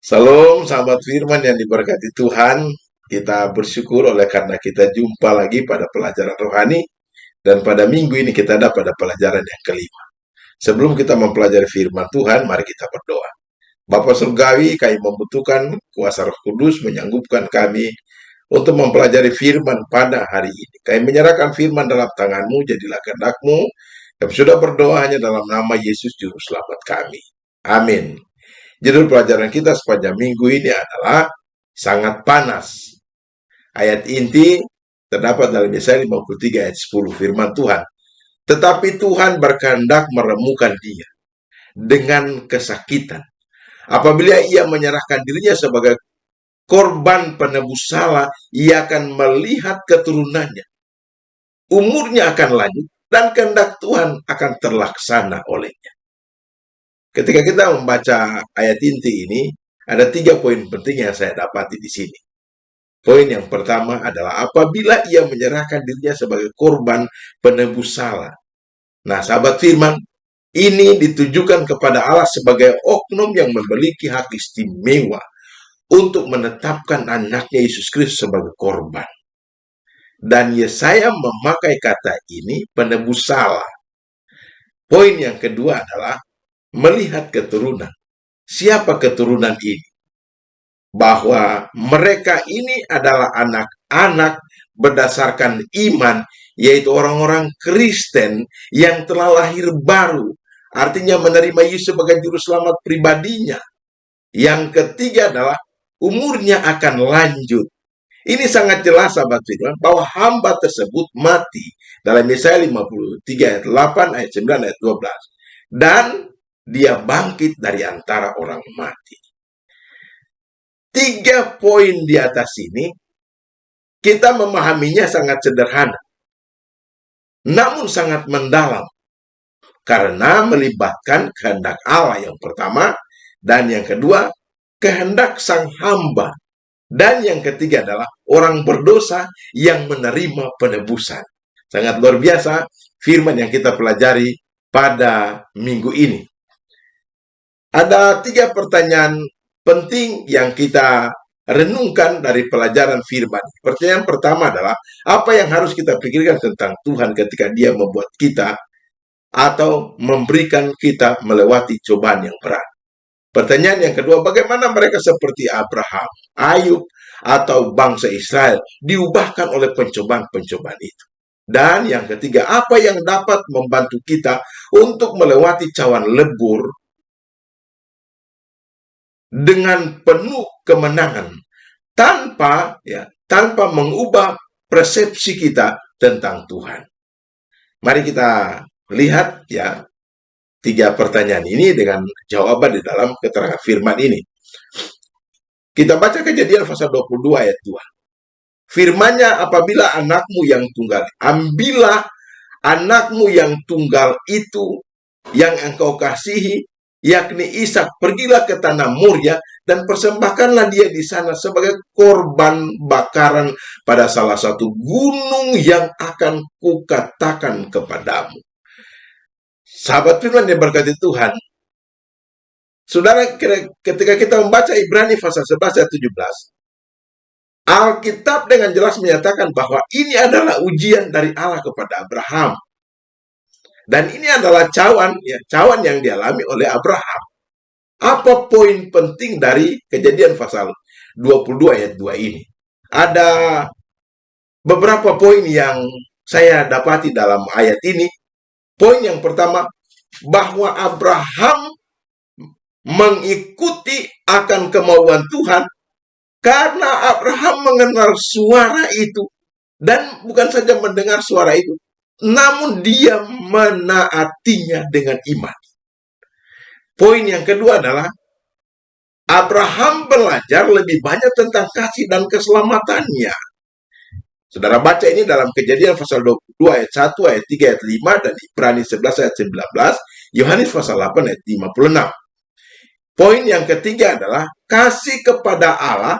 Salam sahabat firman yang diberkati Tuhan. Kita bersyukur oleh karena kita jumpa lagi pada pelajaran rohani. Dan pada minggu ini kita ada pada pelajaran yang kelima. Sebelum kita mempelajari firman Tuhan, mari kita berdoa. Bapa Surgawi, kami membutuhkan kuasa Roh Kudus menyanggupkan kami untuk mempelajari firman pada hari ini. Kami menyerahkan firman dalam tangan-Mu, jadilah kehendak-Mu. Kami sudah berdoa hanya dalam nama Yesus Juru Selamat kami. Amin. Judul pelajaran kita sepanjang minggu ini adalah sangat panas. Ayat inti terdapat dalam Yesaya 53 ayat 10 firman Tuhan. Tetapi Tuhan berkehendak meremukan dia dengan kesakitan. Apabila ia menyerahkan dirinya sebagai korban penebus salah, ia akan melihat keturunannya. Umurnya akan lanjut dan kehendak Tuhan akan terlaksana olehnya. Ketika kita membaca ayat inti ini, ada 3 poin penting yang saya dapati di sini. Poin yang pertama adalah apabila ia menyerahkan dirinya sebagai korban penebus salah. Nah, sahabat firman, ini ditujukan kepada Allah sebagai oknum yang memiliki hak istimewa untuk menetapkan anaknya Yesus Kristus sebagai korban. Dan Yesaya memakai kata ini penebus salah. Poin yang kedua adalah melihat keturunan. Siapa keturunan ini? Bahwa mereka ini adalah anak-anak berdasarkan iman, yaitu orang-orang Kristen yang telah lahir baru, artinya menerima Yesus sebagai juru selamat pribadinya. Yang ketiga adalah umurnya akan lanjut. Ini sangat jelas sahabat firman bahwa hamba tersebut mati dalam Yesaya 53 ayat 8, ayat 9, ayat 12. Dan dia bangkit dari antara orang mati. 3 poin di atas ini, kita memahaminya sangat sederhana, namun sangat mendalam, karena melibatkan kehendak Allah yang pertama, dan yang kedua, kehendak sang hamba, dan yang ketiga adalah orang berdosa yang menerima penebusan. Sangat luar biasa firman yang kita pelajari pada minggu ini. Ada 3 pertanyaan penting yang kita renungkan dari pelajaran firman. Pertanyaan pertama adalah, apa yang harus kita pikirkan tentang Tuhan ketika dia membuat kita atau memberikan kita melewati cobaan yang berat? Pertanyaan yang kedua, bagaimana mereka seperti Abraham, Ayub, atau bangsa Israel diubahkan oleh pencobaan-pencobaan itu? Dan yang ketiga, apa yang dapat membantu kita untuk melewati cawan lebur dengan penuh kemenangan tanpa mengubah persepsi kita tentang Tuhan. Mari kita lihat 3 pertanyaan ini dengan jawaban di dalam keterangan firman ini. Kita baca Kejadian pasal 22 ayat 2. Firman-Nya, apabila anakmu yang tunggal, ambillah anakmu yang tunggal itu yang engkau kasihi, yakni Ishak, pergilah ke tanah Moria dan persembahkanlah dia di sana sebagai korban bakaran pada salah satu gunung yang akan kukatakan kepadamu. Sahabat firman yang berkati Tuhan, saudara, ketika kita membaca Ibrani pasal 11 ayat 17, Alkitab dengan jelas menyatakan bahwa ini adalah ujian dari Allah kepada Abraham. Dan ini adalah cawan yang dialami oleh Abraham. Apa poin penting dari Kejadian pasal 22 ayat 2 ini? Ada beberapa poin yang saya dapati dalam ayat ini. Poin yang pertama, bahwa Abraham mengikuti akan kemauan Tuhan karena Abraham mengenal suara itu. Dan bukan saja mendengar suara itu, namun dia menaatinya dengan iman. Poin yang kedua adalah Abraham belajar lebih banyak tentang kasih dan keselamatannya. Saudara baca ini dalam Kejadian pasal 22 ayat 1, ayat 3, ayat 5, dan Ibrani 11 ayat 19, Yohanes pasal 8 ayat 56. Poin yang ketiga adalah kasih kepada Allah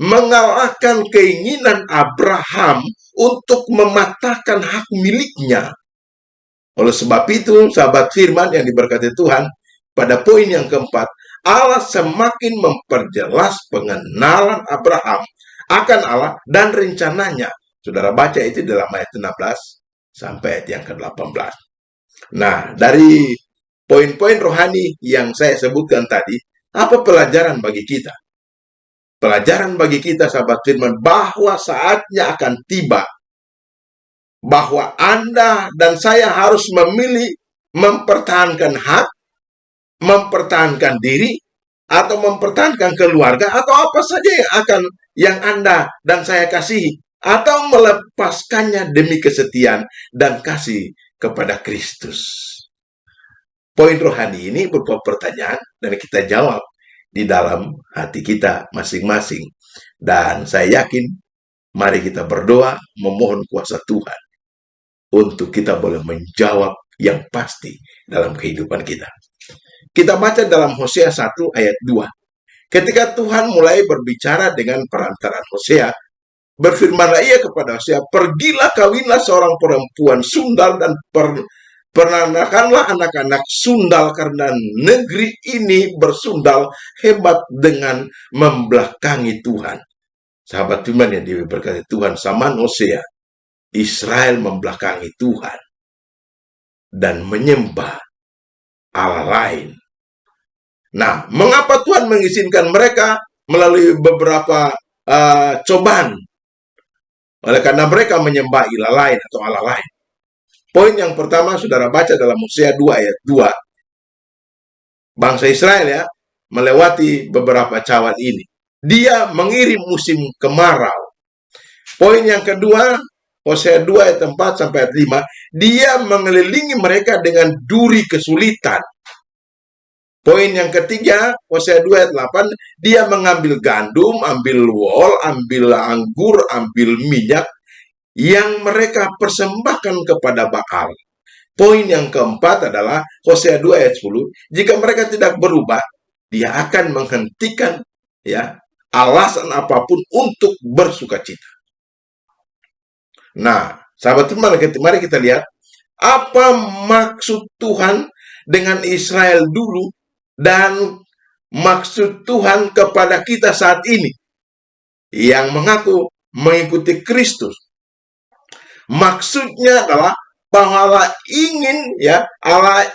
mengalahkan keinginan Abraham untuk mematahkan hak miliknya. Oleh sebab itu, sahabat firman yang diberkati Tuhan, pada poin yang keempat, Allah semakin memperjelas pengenalan Abraham akan Allah dan rencananya. Saudara baca itu dalam ayat 16 sampai ayat yang ke-18. Nah, dari poin-poin rohani yang saya sebutkan tadi, apa pelajaran bagi kita? Pelajaran bagi kita, sahabat firman, bahwa saatnya akan tiba, bahwa Anda dan saya harus memilih mempertahankan hak, mempertahankan diri, atau mempertahankan keluarga, atau apa saja yang Anda dan saya kasihi, atau melepaskannya demi kesetiaan dan kasih kepada Kristus. Poin rohani ini berupa pertanyaan dan kita jawab di dalam hati kita masing-masing. Dan saya yakin, mari kita berdoa memohon kuasa Tuhan untuk kita boleh menjawab yang pasti dalam kehidupan kita. Kita baca dalam Hosea 1 ayat 2. Ketika Tuhan mulai berbicara dengan perantaraan Hosea, berfirmanlah ia kepada Hosea, pergilah kawinlah seorang perempuan sundal dan peranakanlah anak-anak sundal, karena negeri ini bersundal hebat dengan membelakangi Tuhan. Sahabat firman yang diberkati Tuhan, zaman Hosea, Israel membelakangi Tuhan dan menyembah Allah lain. Nah, mengapa Tuhan mengizinkan mereka melalui beberapa cobaan? Oleh karena mereka menyembah ilah lain atau Allah lain. Poin yang pertama, saudara baca dalam Hosea 2 ayat 2. Bangsa Israel ya, melewati beberapa cawan ini. Dia mengirim musim kemarau. Poin yang kedua, Hosea 2 ayat 4 sampai ayat 5. Dia mengelilingi mereka dengan duri kesulitan. Poin yang ketiga, Hosea 2 ayat 8, dia mengambil gandum, ambil wol, ambil anggur, ambil minyak yang mereka persembahkan kepada Baal. Poin yang keempat adalah Hosea 2 ayat 10, jika mereka tidak berubah, dia akan menghentikan ya alasan apapun untuk bersukacita. Nah, sahabat teman, mari kita lihat apa maksud Tuhan dengan Israel dulu dan maksud Tuhan kepada kita saat ini yang mengaku mengikuti Kristus. Maksudnya adalah bahwa Allah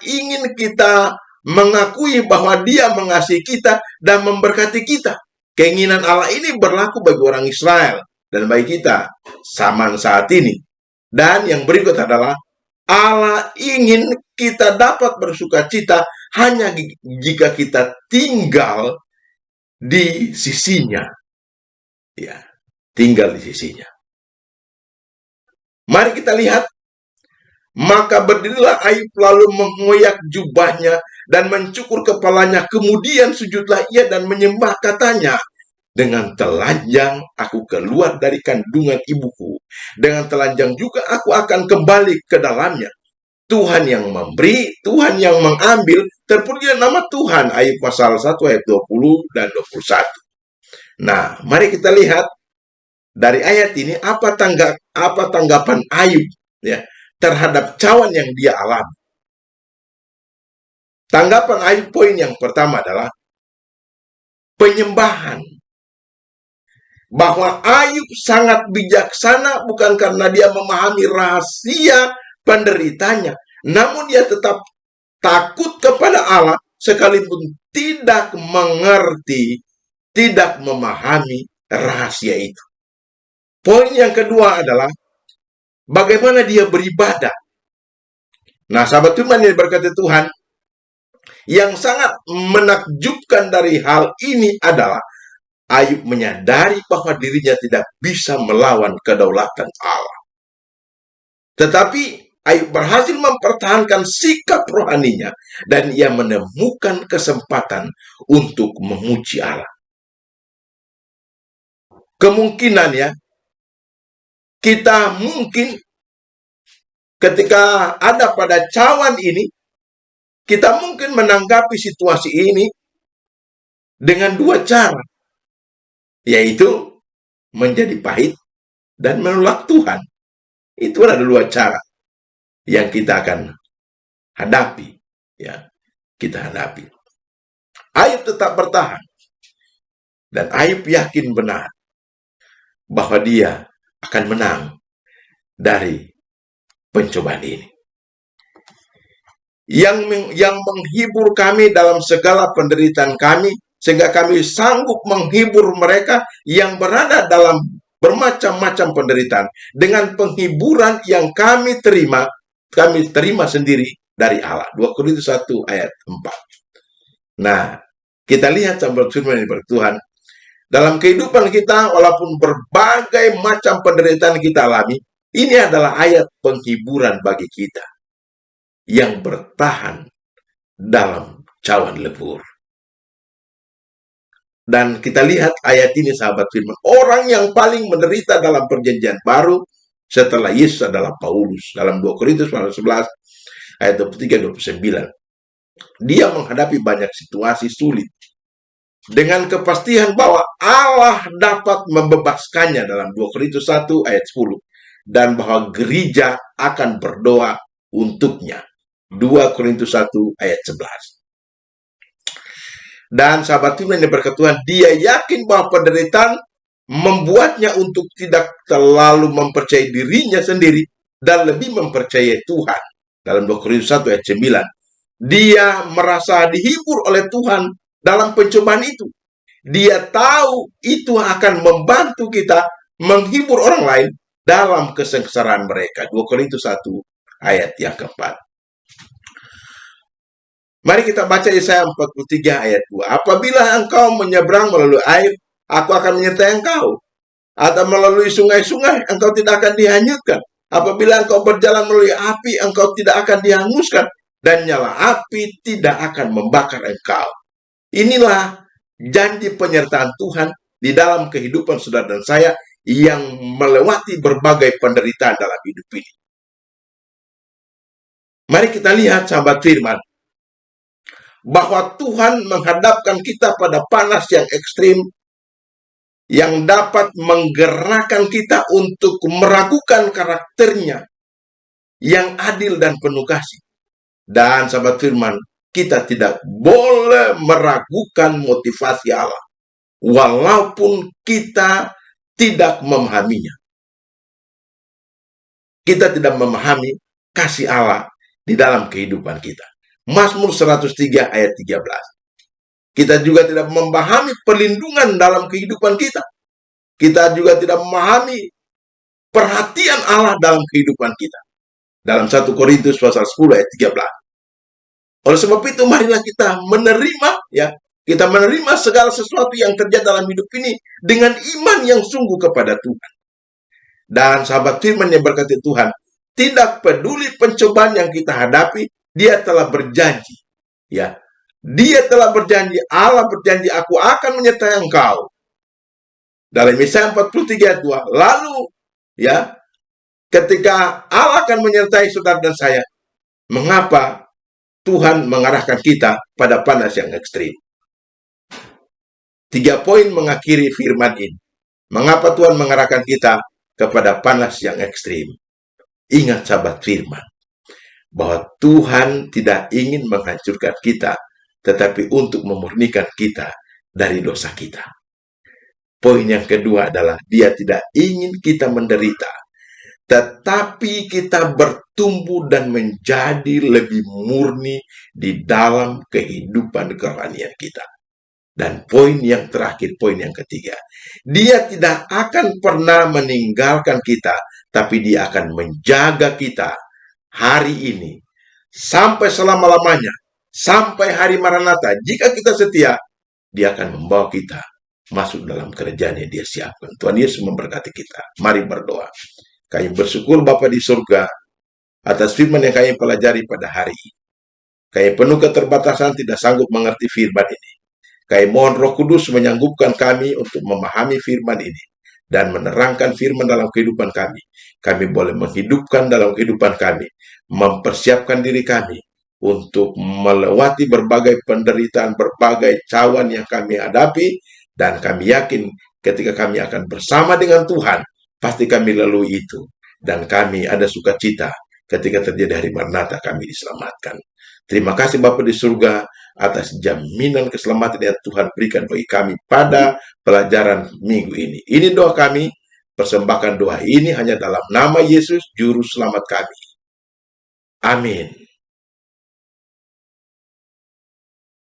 ingin kita mengakui bahwa Dia mengasihi kita dan memberkati kita. Keinginan Allah ini berlaku bagi orang Israel dan bagi kita zaman saat ini. Dan yang berikut adalah Allah ingin kita dapat bersukacita hanya jika kita tinggal di sisinya. Ya, tinggal di sisinya. Mari kita lihat. Maka berdirilah Ayub lalu mengoyak jubahnya dan mencukur kepalanya. Kemudian sujudlah ia dan menyembah, katanya, dengan telanjang aku keluar dari kandungan ibuku, dengan telanjang juga aku akan kembali ke dalamnya. Tuhan yang memberi, Tuhan yang mengambil, terpujilah nama Tuhan. Ayub pasal 1 ayat 20 dan 21. Nah, mari kita lihat dari ayat ini apa tanggapan Ayub ya terhadap cawan yang dia alami. Tanggapan Ayub poin yang pertama adalah penyembahan. Bahwa Ayub sangat bijaksana bukan karena dia memahami rahasia penderitanya, namun dia tetap takut kepada Allah sekalipun tidak mengerti, tidak memahami rahasia itu. Poin yang kedua adalah bagaimana dia beribadah. Nah, sahabat Tuhan yang diberkati Tuhan, yang sangat menakjubkan dari hal ini adalah Ayub menyadari bahwa dirinya tidak bisa melawan kedaulatan Allah. Tetapi Ayub berhasil mempertahankan sikap rohaninya dan ia menemukan kesempatan untuk memuji Allah. Kemungkinan ya, kita mungkin ketika ada pada cawan ini, kita mungkin menanggapi situasi ini dengan dua cara, yaitu menjadi pahit dan menolak Tuhan. Itu adalah dua cara yang kita akan hadapi, ya, kita hadapi. Ayub tetap bertahan. Dan Ayub yakin benar bahwa dia akan menang dari pencobaan ini. Yang menghibur kami dalam segala penderitaan kami, sehingga kami sanggup menghibur mereka yang berada dalam bermacam-macam penderitaan dengan penghiburan yang kami terima sendiri dari Allah. 2 Korintus 1 ayat 4. Nah, kita lihat sahabat firman yang bertuhan, dalam kehidupan kita, walaupun berbagai macam penderitaan kita alami, ini adalah ayat penghiburan bagi kita yang bertahan dalam cawan lebur. Dan kita lihat ayat ini sahabat firman, orang yang paling menderita dalam perjanjian baru setelah Yesus adalah Paulus. Dalam 2 Korintus 11 ayat 23-29. Dia menghadapi banyak situasi sulit dengan kepastian bahwa Allah dapat membebaskannya dalam 2 Korintus 1 ayat 10, dan bahwa gereja akan berdoa untuknya. 2 Korintus 1 ayat 11. Dan sahabat Tuhan yang berketuhan, dia yakin bahwa penderitaan membuatnya untuk tidak terlalu mempercayai dirinya sendiri dan lebih mempercayai Tuhan. Dalam 2 Korintus 1 ayat 9. Dia merasa dihibur oleh Tuhan dalam pencobaan itu. Dia tahu itu akan membantu kita menghibur orang lain dalam kesengsaraan mereka. 2 Korintus 1 ayat yang keempat. Mari kita baca Yesaya 43 ayat 2. Apabila engkau menyeberang melalui air, aku akan menyertai engkau. Atau melalui sungai-sungai, engkau tidak akan dihanyutkan. Apabila engkau berjalan melalui api, engkau tidak akan dihanguskan. Dan nyala api tidak akan membakar engkau. Inilah janji penyertaan Tuhan di dalam kehidupan saudara dan saya yang melewati berbagai penderitaan dalam hidup ini. Mari kita lihat sahabat firman, bahwa Tuhan menghadapkan kita pada panas yang ekstrim yang dapat menggerakkan kita untuk meragukan karakternya yang adil dan penuh kasih. Dan sahabat firman, kita tidak boleh meragukan motivasi Allah walaupun kita tidak memahaminya. Kita tidak memahami kasih Allah di dalam kehidupan kita. Mazmur 103 ayat 13. Kita juga tidak memahami perlindungan dalam kehidupan kita. Kita juga tidak memahami perhatian Allah dalam kehidupan kita. Dalam 1 Korintus pasal 10 ayat 13. Oleh sebab itu, marilah kita menerima, kita menerima segala sesuatu yang terjadi dalam hidup ini dengan iman yang sungguh kepada Tuhan. Dan sahabat firman yang berkati Tuhan, tidak peduli pencobaan yang kita hadapi, dia telah berjanji, dia telah berjanji, Allah berjanji, aku akan menyertai engkau. Dalam Yesaya 43 ayat 2, lalu, ketika Allah akan menyertai saudara dan saya, mengapa Tuhan mengarahkan kita pada panas yang ekstrim? 3 poin mengakhiri firman ini. Mengapa Tuhan mengarahkan kita kepada panas yang ekstrim? Ingat sahabat firman, bahwa Tuhan tidak ingin menghancurkan kita, tetapi untuk memurnikan kita dari dosa kita. Poin yang kedua adalah dia tidak ingin kita menderita, tetapi kita bertumbuh dan menjadi lebih murni di dalam kehidupan kerohanian kita. Dan poin yang terakhir, poin yang ketiga, dia tidak akan pernah meninggalkan kita, tapi dia akan menjaga kita hari ini sampai selama-lamanya, sampai hari Maranatha. Jika kita setia, dia akan membawa kita masuk dalam kerajaan yang dia siapkan. Tuhan Yesus memberkati kita. Mari berdoa. Kami bersyukur Bapa di surga atas firman yang kami pelajari pada hari ini. Kami penuh keterbatasan, tidak sanggup mengerti firman ini. Kami mohon Roh Kudus menyanggupkan kami untuk memahami firman ini dan menerangkan firman dalam kehidupan kami. Kami boleh menghidupkan dalam kehidupan kami, mempersiapkan diri kami untuk melewati berbagai penderitaan, berbagai cawan yang kami hadapi, dan kami yakin ketika kami akan bersama dengan Tuhan, pasti kami lalui itu, dan kami ada sukacita ketika terjadi hari Maranatha, kami diselamatkan. Terima kasih Bapa di surga atas jaminan keselamatan yang Tuhan berikan bagi kami pada pelajaran minggu ini. Ini doa kami, persembahkan doa ini hanya dalam nama Yesus, Juru Selamat kami. Amin.